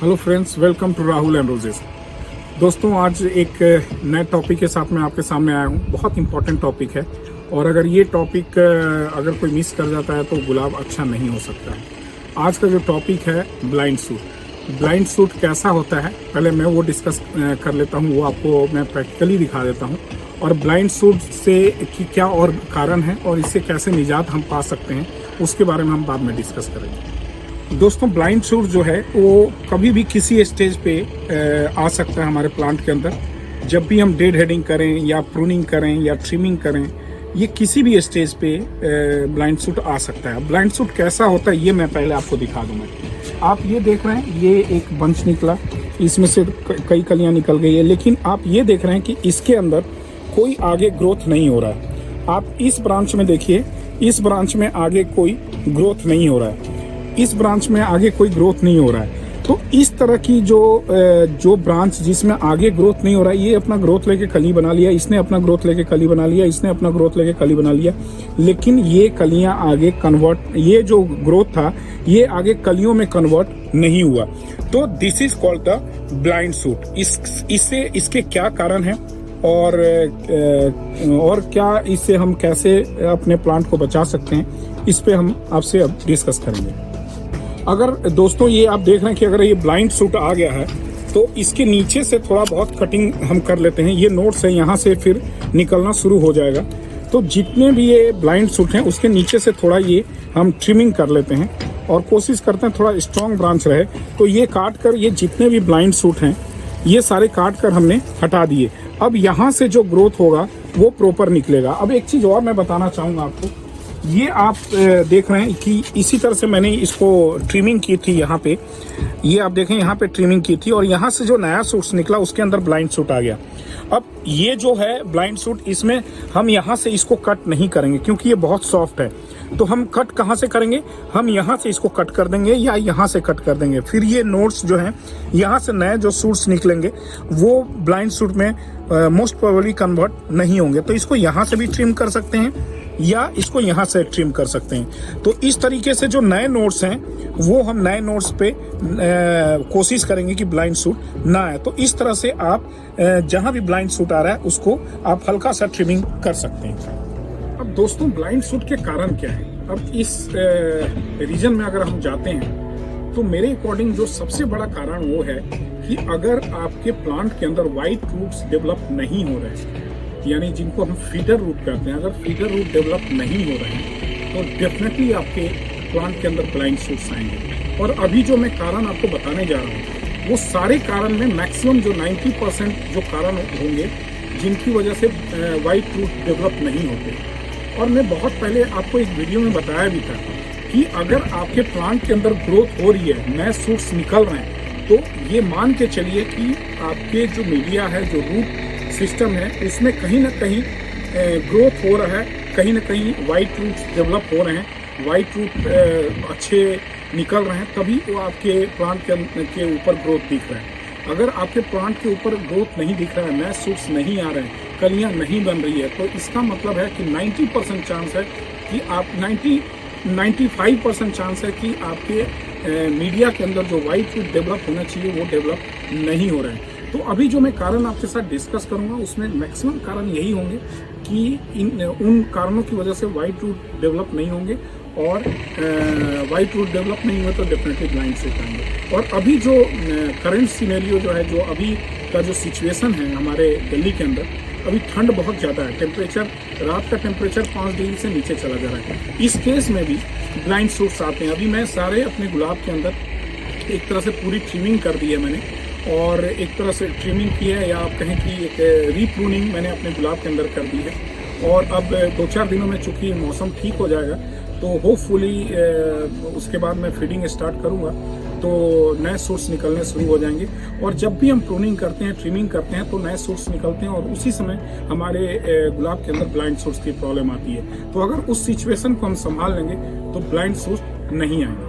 Hello friends, welcome to Rahul and roses. दोस्तों, आज एक नए टॉपिक के साथ मैं आपके सामने आया हूँ। बहुत इंपॉर्टेंट टॉपिक है और अगर ये टॉपिक अगर कोई मिस कर जाता है तो गुलाब अच्छा नहीं हो सकता है। आज का जो टॉपिक है ब्लाइंड सूट। ब्लाइंड सूट कैसा होता है पहले मैं वो डिस्कस कर लेता हूँ, वो आपको मैं प्रैक्टिकली दिखा देता हूँ। और ब्लाइंड सूट से की क्या और कारण है और इससे कैसे निजात हम पा सकते हैं उसके बारे में हम बाद में डिस्कस करेंगे। दोस्तों, ब्लाइंड सूट जो है वो कभी भी किसी स्टेज पे आ सकता है हमारे प्लांट के अंदर। जब भी हम डेड हेडिंग करें या प्रूनिंग करें या ट्रिमिंग करें, ये किसी भी स्टेज पे ब्लाइंड सूट आ सकता है। ब्लाइंड सूट कैसा होता है ये मैं पहले आपको दिखा दूंगा। आप ये देख रहे हैं, ये एक बंच निकला, इसमें से कई कलियां निकल गई है, लेकिन आप ये देख रहे हैं कि इसके अंदर कोई आगे ग्रोथ नहीं हो रहा है। आप इस ब्रांच में देखिए, इस ब्रांच में आगे कोई ग्रोथ नहीं हो रहा है, इस ब्रांच में आगे कोई ग्रोथ नहीं हो रहा है। तो इस तरह की जो ब्रांच जिसमें आगे ग्रोथ नहीं हो रहा है, ये अपना ग्रोथ लेके कली बना लिया, इसने अपना ग्रोथ लेके कली बना लिया, इसने अपना ग्रोथ लेके कली बना लिया, लेकिन ये कलियां आगे कन्वर्ट, ये जो ग्रोथ था ये आगे कलियों में कन्वर्ट नहीं हुआ। तो this is called the blind suit. इससे इसके क्या कारण है और क्या इससे हम कैसे अपने प्लांट को बचा सकते हैं, इस पे हम आपसे अब डिस्कस करेंगे। अगर दोस्तों ये आप देख रहे हैं कि अगर ये ब्लाइंड सूट आ गया है तो इसके नीचे से थोड़ा बहुत कटिंग हम कर लेते हैं। ये नोट्स है, यहाँ से फिर निकलना शुरू हो जाएगा। तो जितने भी ये ब्लाइंड सूट हैं उसके नीचे से थोड़ा ये हम ट्रिमिंग कर लेते हैं और कोशिश करते हैं थोड़ा स्ट्रॉन्ग ब्रांच रहे। तो ये काट कर, ये जितने भी ब्लाइंड सूट हैं ये सारे काट कर हमने हटा दिए। अब यहाँ से जो ग्रोथ होगा वो प्रॉपर निकलेगा। अब एक चीज़ और मैं बताना चाहूँगा आपको, ये आप देख रहे हैं कि इसी तरह से मैंने इसको ट्रिमिंग की थी। यहाँ पे ये आप देखें, यहाँ पे ट्रिमिंग की थी और यहाँ से जो नया सूट निकला उसके अंदर ब्लाइंड सूट आ गया। अब ये जो है ब्लाइंड सूट, इसमें हम यहाँ से इसको कट नहीं करेंगे क्योंकि ये बहुत सॉफ्ट है। तो हम कट कहाँ से करेंगे, हम यहाँ से इसको कट कर देंगे या यहाँ से कट कर देंगे। फिर ये नोट्स जो हैं यहाँ से नए जो सूट्स निकलेंगे वो ब्लाइंड सूट में मोस्ट प्रोबेबली कन्वर्ट नहीं होंगे। तो इसको यहाँ से भी ट्रिम कर सकते हैं या इसको यहाँ से ट्रिम कर सकते हैं। तो इस तरीके से जो नए नोट्स हैं वो हम नए नोट्स पे कोशिश करेंगे कि ब्लाइंड सूट ना आए। तो इस तरह से आप जहाँ भी ब्लाइंड सूट आ रहा है उसको आप हल्का सा ट्रिमिंग कर सकते हैं। अब दोस्तों, ब्लाइंड सूट के कारण क्या है? अब इस रीजन में अगर हम जाते हैं तो मेरे अकॉर्डिंग जो सबसे बड़ा कारण वो है कि अगर आपके प्लांट के अंदर वाइट रूट्स डेवलप नहीं हो रहे हैं, यानी जिनको हम फीडर रूट कहते हैं, अगर फीडर रूट डेवलप नहीं हो रहे हैं तो डेफिनेटली आपके प्लांट के अंदर ब्लाइंड सूट्स आएंगे। और अभी जो मैं कारण आपको बताने जा रहा हूँ वो सारे कारण में मैक्सिमम जो 90% जो कारण होंगे जिनकी वजह से वाइट रूट डेवलप नहीं होते। और मैं बहुत पहले आपको एक वीडियो में बताया भी था कि अगर आपके प्लांट के अंदर ग्रोथ हो रही है, नए सूट्स निकल रहे हैं, तो ये मान के चलिए कि आपके जो मीडिया है, जो रूट सिस्टम है, उसमें कहीं ना कहीं ग्रोथ हो रहा है, कहीं ना कहीं वाइट रूट्स डेवलप हो रहे हैं, वाइट रूट अच्छे निकल रहे हैं, तभी वो आपके प्लांट के ऊपर ग्रोथ दिख रहा है। अगर आपके प्लांट के ऊपर ग्रोथ नहीं दिख रहा है, नए सूट्स नहीं आ रहे हैं, कलियां नहीं बन रही है, तो इसका मतलब है कि 90% चांस है कि आप 95% चांस है कि आपके मीडिया के अंदर जो वाइट रूट डेवलप होना चाहिए वो डेवलप नहीं हो रहे हैं। तो अभी जो मैं कारण आपके साथ डिस्कस करूंगा उसमें मैक्सिमम कारण यही होंगे कि उन कारणों की वजह से वाइट रूट डेवलप नहीं होंगे और वाइट रूट डेवलप नहीं हुए तो डेफिनेटली ब्लाइंड सूट आएंगे। और अभी जो करंट सिनेरियो जो है, जो अभी का जो सिचुएशन है हमारे दिल्ली के अंदर, अभी ठंड बहुत ज़्यादा है, टेम्परेचर, रात का टेम्परेचर 5 डिग्री से नीचे चला जा रहा है। इस केस में भी ब्लाइंड सूट्स आते हैं। अभी मैं सारे अपने गुलाब के अंदर एक तरह से पूरी ट्रिमिंग कर दी है मैंने, और एक तरह से ट्रिमिंग की है, या आप कहें कि एक रीप्रूनिंग मैंने अपने गुलाब के अंदर कर दी है। और अब 2-4 दिनों में चूँकि मौसम ठीक हो जाएगा तो होपफुली उसके बाद मैं फीडिंग स्टार्ट करूँगा तो नए सूट्स निकलने शुरू हो जाएंगे। और जब भी हम प्रूनिंग करते हैं, ट्रिमिंग करते हैं, तो नए सूट्स निकलते हैं और उसी समय हमारे गुलाब के अंदर ब्लाइंड सूट्स की प्रॉब्लम आती है। तो अगर उस सिचुएशन को हम संभाल लेंगे तो ब्लाइंड सूट्स नहीं आएंगे।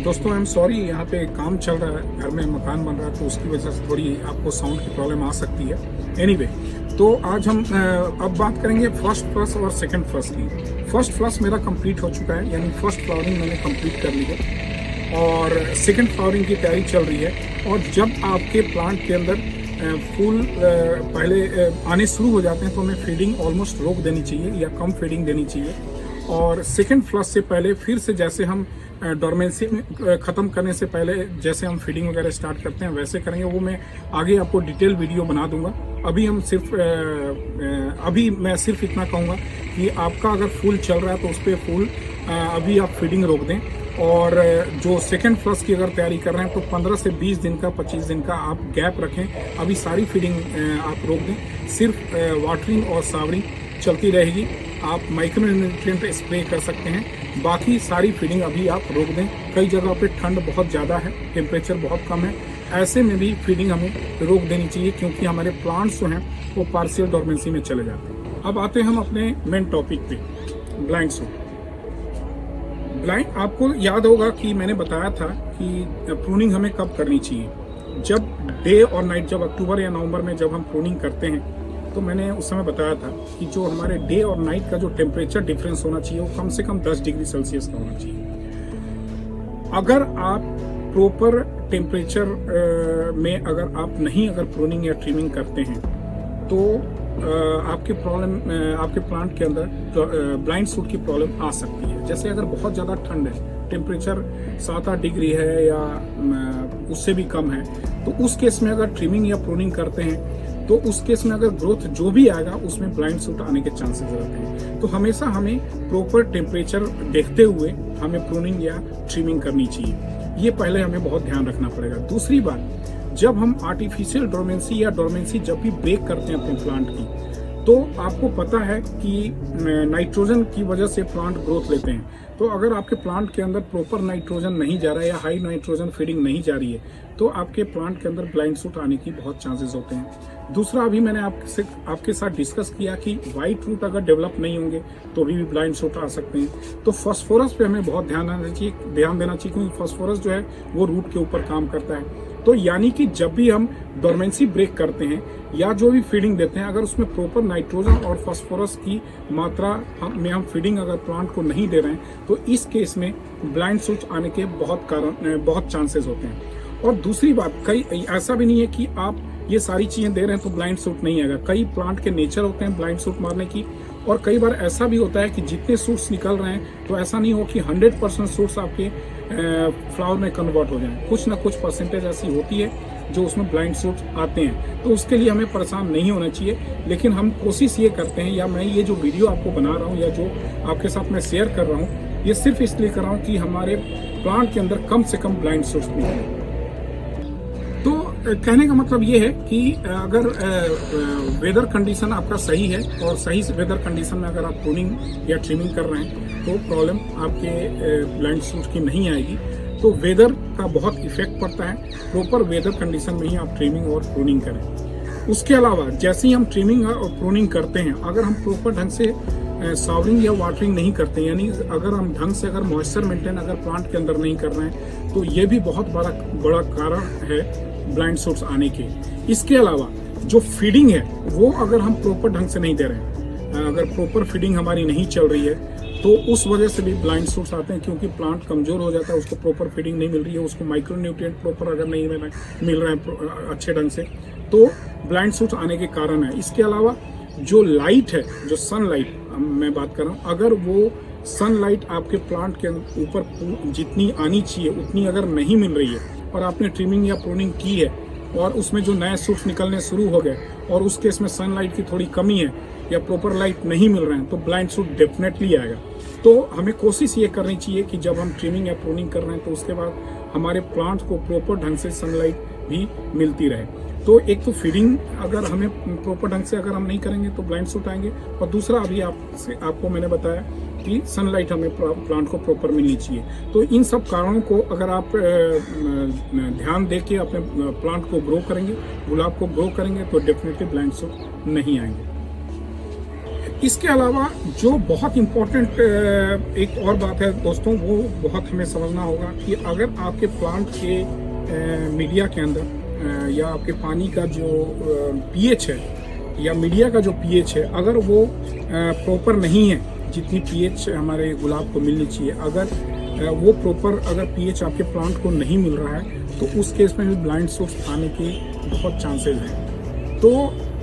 दोस्तों, आई एम सॉरी, यहाँ पे काम चल रहा है, घर में मकान बन रहा है, तो उसकी वजह से थोड़ी आपको साउंड की प्रॉब्लम आ सकती है। एनीवे, तो आज हम अब बात करेंगे फर्स्ट फ्लश और सेकंड फ्लश की। फर्स्ट फ्लश मेरा कंप्लीट हो चुका है, यानी फर्स्ट फ्लावरिंग मैंने कंप्लीट कर ली है। और सेकंड फ्लावरिंग की तैयारी चल रही है। और जब आपके प्लांट के अंदर फूल पहले आने शुरू हो जाते हैं तो हमें फीडिंग ऑलमोस्ट रोक देनी चाहिए या कम फीडिंग देनी चाहिए। और सेकंड फ्लश से पहले फिर से जैसे हम डोरमेंसी ख़त्म करने से पहले जैसे हम फीडिंग वगैरह स्टार्ट करते हैं वैसे करेंगे। वो मैं आगे आपको डिटेल वीडियो बना दूंगा। अभी मैं सिर्फ इतना कहूँगा कि आपका अगर फूल चल रहा है तो उस पर फूल अभी आप फीडिंग रोक दें। और जो सेकंड फ्लश की अगर तैयारी कर रहे हैं तो 15 से 20 दिन का 25 दिन का आप गैप रखें। अभी सारी फीडिंग आप रोक दें, सिर्फ वाटरिंग और सावरिंग चलती रहेगी। आप माइक्रो न्यूट्रिएंट स्प्रे कर सकते हैं, बाकी सारी फीडिंग अभी आप रोक दें। कई जगह पे ठंड बहुत ज़्यादा है, टेम्परेचर बहुत कम है, ऐसे में भी फीडिंग हमें रोक देनी चाहिए क्योंकि हमारे प्लांट्स जो हैं वो पार्शियल डोरमेंसी में चले जाते हैं। अब आते हैं हम अपने मेन टॉपिक पे, ब्लाइंड सूट। ब्लाइंड, आपको याद होगा कि मैंने बताया था कि प्रूनिंग हमें कब करनी चाहिए। जब डे और नाइट, जब अक्टूबर या नवंबर में जब हम प्रूनिंग करते हैं तो मैंने उस समय बताया था कि जो हमारे डे और नाइट का जो टेम्परेचर डिफरेंस होना चाहिए वो कम से कम 10 डिग्री सेल्सियस का होना चाहिए। अगर आप प्रॉपर टेम्परेचर में अगर आप नहीं प्रूनिंग या ट्रिमिंग करते हैं तो आपके प्लांट के अंदर ब्लाइंड सूट की प्रॉब्लम आ सकती है। जैसे अगर बहुत ज़्यादा ठंड है, टेम्परेचर 7-8 डिग्री है या उससे भी कम है, तो उस केस में अगर ट्रिमिंग या प्रूनिंग करते हैं तो उस केस में अगर ग्रोथ जो भी आएगा उसमें ब्लाइंड सूट आने के चांसेस रहते हैं। तो हमेशा हमें प्रॉपर टेम्परेचर देखते हुए हमें प्रूनिंग या ट्रिमिंग करनी चाहिए। ये पहले हमें बहुत ध्यान रखना पड़ेगा। दूसरी बात, जब हम आर्टिफिशियल डोरमेंसी या डोरमेंसी जब भी ब्रेक करते हैं अपने प्लांट की, तो आपको पता है कि नाइट्रोजन की वजह से प्लांट ग्रोथ लेते हैं। तो अगर आपके प्लांट के अंदर प्रॉपर नाइट्रोजन नहीं जा रहा है या हाई नाइट्रोजन फीडिंग नहीं जा रही है तो आपके प्लांट के अंदर ब्लाइंड सूट आने की बहुत चांसेस होते हैं। दूसरा, अभी मैंने आपके साथ डिस्कस किया कि वाइट रूट अगर डेवलप नहीं होंगे तो भी ब्लाइंड सूट आ सकते हैं। तो फास्फोरस पे हमें बहुत ध्यान देना चाहिए क्योंकि फास्फोरस जो है वो रूट के ऊपर काम करता है। तो यानी कि जब भी हम डोरमेंसी ब्रेक करते हैं या जो भी फीडिंग देते हैं, अगर उसमें प्रॉपर नाइट्रोजन और फास्फोरस की मात्रा में हम फीडिंग अगर प्लांट को नहीं दे रहे हैं तो इस केस में ब्लाइंड सूट आने के बहुत चांसेस होते हैं। और दूसरी बात, कई ऐसा भी नहीं है कि आप ये सारी चीजें दे रहे हैं तो ब्लाइंड सूट नहीं आएगा। कई प्लांट के नेचर होते हैं ब्लाइंड सूट मारने की, और कई बार ऐसा भी होता है कि जितने सूट्स निकल रहे हैं तो ऐसा नहीं हो कि 100% सूट्स आपके फ्लावर में कन्वर्ट हो जाएं। कुछ ना कुछ परसेंटेज ऐसी होती है जो उसमें ब्लाइंड सूट्स आते हैं। तो उसके लिए हमें परेशान नहीं होना चाहिए, लेकिन हम कोशिश ये करते हैं, या मैं ये जो वीडियो आपको बना रहा हूँ या जो आपके साथ मैं शेयर कर रहा हूँ, ये सिर्फ इसलिए कर रहा हूँ कि हमारे प्लांट के अंदर कम से कम ब्लाइंड सूट्स निकलें। तो कहने का मतलब ये है कि अगर वेदर कंडीशन आपका सही है और सही वेदर कंडीशन में अगर आप प्रूनिंग या ट्रिमिंग कर रहे हैं तो प्रॉब्लम आपके ब्लाइंड सूट की नहीं आएगी। तो वेदर का बहुत इफेक्ट पड़ता है, प्रॉपर वेदर कंडीशन में ही आप ट्रिमिंग और प्रूनिंग करें। उसके अलावा जैसे ही हम ट्रिमिंग और प्रूनिंग करते हैं, अगर हम प्रॉपर ढंग से सावरिंग या वाटरिंग नहीं करते, यानी अगर हम ढंग से अगर मॉइस्चर मेंटेन अगर प्लांट के अंदर नहीं कर रहे हैं तो ये भी बहुत बड़ा कारण है ब्लाइंड सूट्स आने के। इसके अलावा जो फीडिंग है वो अगर हम प्रॉपर ढंग से नहीं दे रहे हैं, अगर प्रॉपर फीडिंग हमारी नहीं चल रही है तो उस वजह से भी ब्लाइंड सूट्स आते हैं, क्योंकि प्लांट कमजोर हो जाता है, उसको प्रॉपर फीडिंग नहीं मिल रही है, उसको माइक्रो न्यूट्रिएंट प्रॉपर अगर नहीं मिल रहा है अच्छे ढंग से, तो ब्लाइंड सूट्स आने के कारण है। इसके अलावा जो लाइट है, जो सनलाइट मैं बात कर रहा हूँ, अगर वो सनलाइट आपके प्लांट के ऊपर जितनी आनी चाहिए उतनी अगर नहीं मिल रही है और आपने ट्रिमिंग या प्रूनिंग की है और उसमें जो नए सूट्स निकलने शुरू हो गए और उस केस में सनलाइट की थोड़ी कमी है या प्रॉपर लाइट नहीं मिल रहे हैं तो ब्लाइंड सूट डेफिनेटली आएगा। तो हमें कोशिश ये करनी चाहिए कि जब हम ट्रिमिंग या प्रूनिंग कर रहे हैं तो उसके बाद हमारे प्लांट को प्रॉपर ढंग से सनलाइट भी मिलती रहे। तो एक तो फीडिंग अगर हमें प्रॉपर ढंग से अगर हम नहीं करेंगे तो ब्लाइंड सूट आएंगे, और दूसरा अभी आपको मैंने बताया कि सनलाइट हमें प्लांट को प्रॉपर मिलनी चाहिए। तो इन सब कारणों को अगर आप ध्यान दे के अपने प्लांट को ग्रो करेंगे, गुलाब को ग्रो करेंगे, तो डेफिनेटली ब्लाइंड सूट नहीं आएंगे। इसके अलावा जो बहुत इम्पोर्टेंट एक और बात है दोस्तों, वो बहुत हमें समझना होगा कि अगर आपके प्लांट के मीडिया के अंदर या आपके पानी का जो पीएच है या मीडिया का जो पीएच है, अगर वो प्रॉपर नहीं है, जितनी पीएच हमारे गुलाब को मिलनी चाहिए, अगर वो प्रॉपर अगर पीएच आपके प्लांट को नहीं मिल रहा है तो उस केस में भी ब्लाइंड सूट्स आने के बहुत चांसेस हैं। तो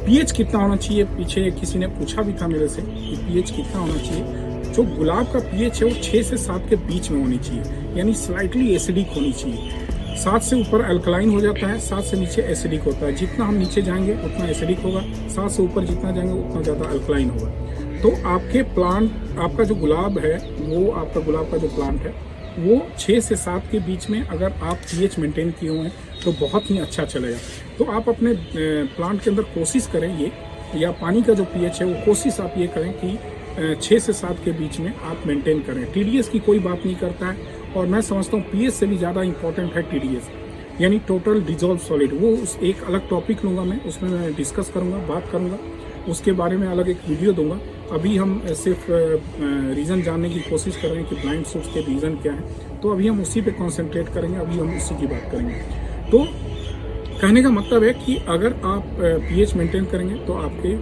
पीएच कितना होना चाहिए, पीछे किसी ने पूछा भी था मेरे से कि पीएच कितना होना चाहिए। जो गुलाब का पीएच है वो 6 से 7 के बीच में होनी चाहिए, यानी स्लाइटली एसिडिक होनी चाहिए। 7 से ऊपर अल्कलाइन हो जाता है, 7 से नीचे एसिडिक होता है। जितना हम नीचे जाएंगे उतना एसिडिक होगा, 7 से ऊपर जितना जाएंगे उतना ज़्यादा अल्कलाइन होगा। तो आपके प्लांट, आपका जो गुलाब है वो, आपका गुलाब का जो प्लांट है वो 6 से 7 के बीच में अगर आप पीएच मेंटेन किए हुए हैं तो बहुत ही अच्छा चलेगा। तो आप अपने प्लांट के अंदर कोशिश करें ये, या पानी का जो पीएच है वो कोशिश आप ये करें कि 6 से 7 के बीच में आप मेंटेन करें। टीडीएस की कोई बात नहीं करता है, और मैं समझता हूँ पीएच से भी ज़्यादा इंपॉर्टेंट है टीडीएस, यानी टोटल डिजॉल्व सॉलिड। वो उस एक अलग टॉपिक लूँगा मैं, उसमें मैं डिस्कस करूँगा, बात करूँगा, उसके बारे में अलग एक वीडियो दूंगा। अभी हम सिर्फ रीज़न जानने की कोशिश कर रहे हैं कि ब्लाइंड सूट्स के रीज़न क्या है, तो अभी हम उसी पे कंसंट्रेट करेंगे, अभी हम उसी की बात करेंगे। तो कहने का मतलब है कि अगर आप पीएच मेंटेन करेंगे तो आपके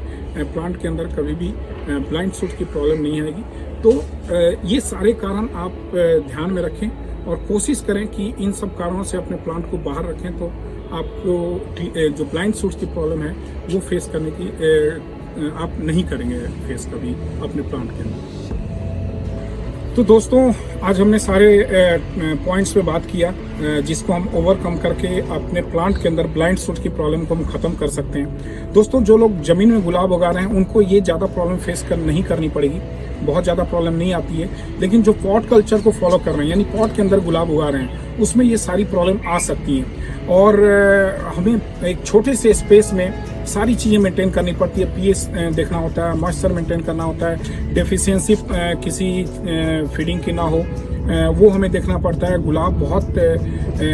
प्लांट के अंदर कभी भी ब्लाइंड सूट की प्रॉब्लम नहीं आएगी। तो ये सारे कारण आप ध्यान में रखें और कोशिश करें कि इन सब कारणों से अपने प्लांट को बाहर रखें, तो आपको जो ब्लाइंड सूट्स की प्रॉब्लम है वो फेस करने की आप नहीं करेंगे फेस कभी अपने प्लांट के अंदर। तो दोस्तों आज हमने सारे पॉइंट्स पे बात किया जिसको हम ओवरकम करके अपने प्लांट के अंदर ब्लाइंड सूट की प्रॉब्लम को हम खत्म कर सकते हैं। दोस्तों जो लोग जमीन में गुलाब उगा रहे हैं उनको ये ज़्यादा प्रॉब्लम फेस नहीं करनी पड़ेगी, बहुत ज़्यादा प्रॉब्लम नहीं आती है। लेकिन जो पॉट कल्चर को फॉलो कर रहे हैं, यानी पॉट के अंदर गुलाब उगा रहे हैं, उसमें ये सारी प्रॉब्लम आ सकती हैं। और हमें एक छोटे से स्पेस में सारी चीज़ें मेंटेन करनी पड़ती है। पीएच देखना होता है, मॉइस्चर मेंटेन करना होता है, डेफिशिएंसी किसी फीडिंग की ना हो वो हमें देखना पड़ता है। गुलाब बहुत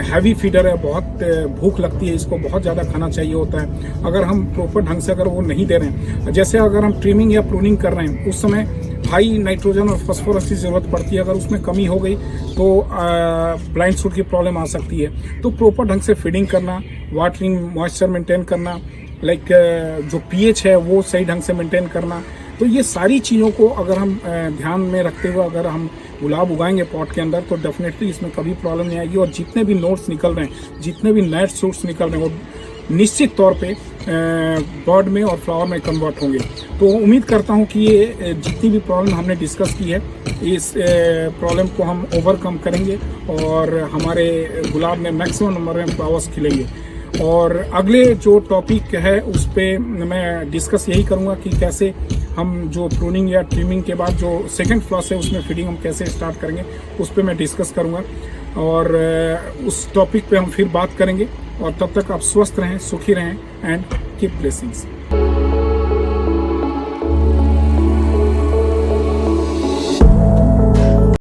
हैवी फीडर है, बहुत भूख लगती है, इसको बहुत ज़्यादा खाना चाहिए होता है। अगर हम प्रॉपर ढंग से अगर वो नहीं दे रहे हैं, जैसे अगर हम ट्रिमिंग या प्रूनिंग कर रहे हैं, उस समय हाई नाइट्रोजन और फास्फोरस की ज़रूरत पड़ती है। अगर उसमें कमी हो गई तो ब्लाइंड सूट की प्रॉब्लम आ सकती है। तो प्रॉपर ढंग से फीडिंग करना, वाटरिंग, मॉइस्चर मेंटेन करना, लाइक जो पीएच है वो सही ढंग से मेंटेन करना, तो ये सारी चीज़ों को अगर हम ध्यान में रखते हुए अगर हम गुलाब उगाएंगे पॉट के अंदर तो डेफिनेटली इसमें कभी प्रॉब्लम नहीं आएगी। और जितने भी नोट्स निकल रहे हैं, जितने भी नए सूट्स निकल रहे हैं, वो निश्चित तौर पे बर्ड में और फ्लावर में कन्वर्ट होंगे। तो उम्मीद करता हूँ कि ये जितनी भी प्रॉब्लम हमने डिस्कस की है, इस प्रॉब्लम को हम ओवरकम करेंगे और हमारे गुलाब में मैक्सिमम नंबर में फ्लावर्स खिलेंगे। और अगले जो टॉपिक है उस पर मैं डिस्कस यही करूँगा कि कैसे हम जो प्रूनिंग या ट्रिमिंग के बाद जो सेकंड फ्लॉस है उसमें फीडिंग हम कैसे स्टार्ट करेंगे, उस पर मैं डिस्कस करूँगा। और उस टॉपिक पे हम फिर बात करेंगे। और तब तक आप स्वस्थ रहें, सुखी रहें एंड कीप ब्लेसिंग्स।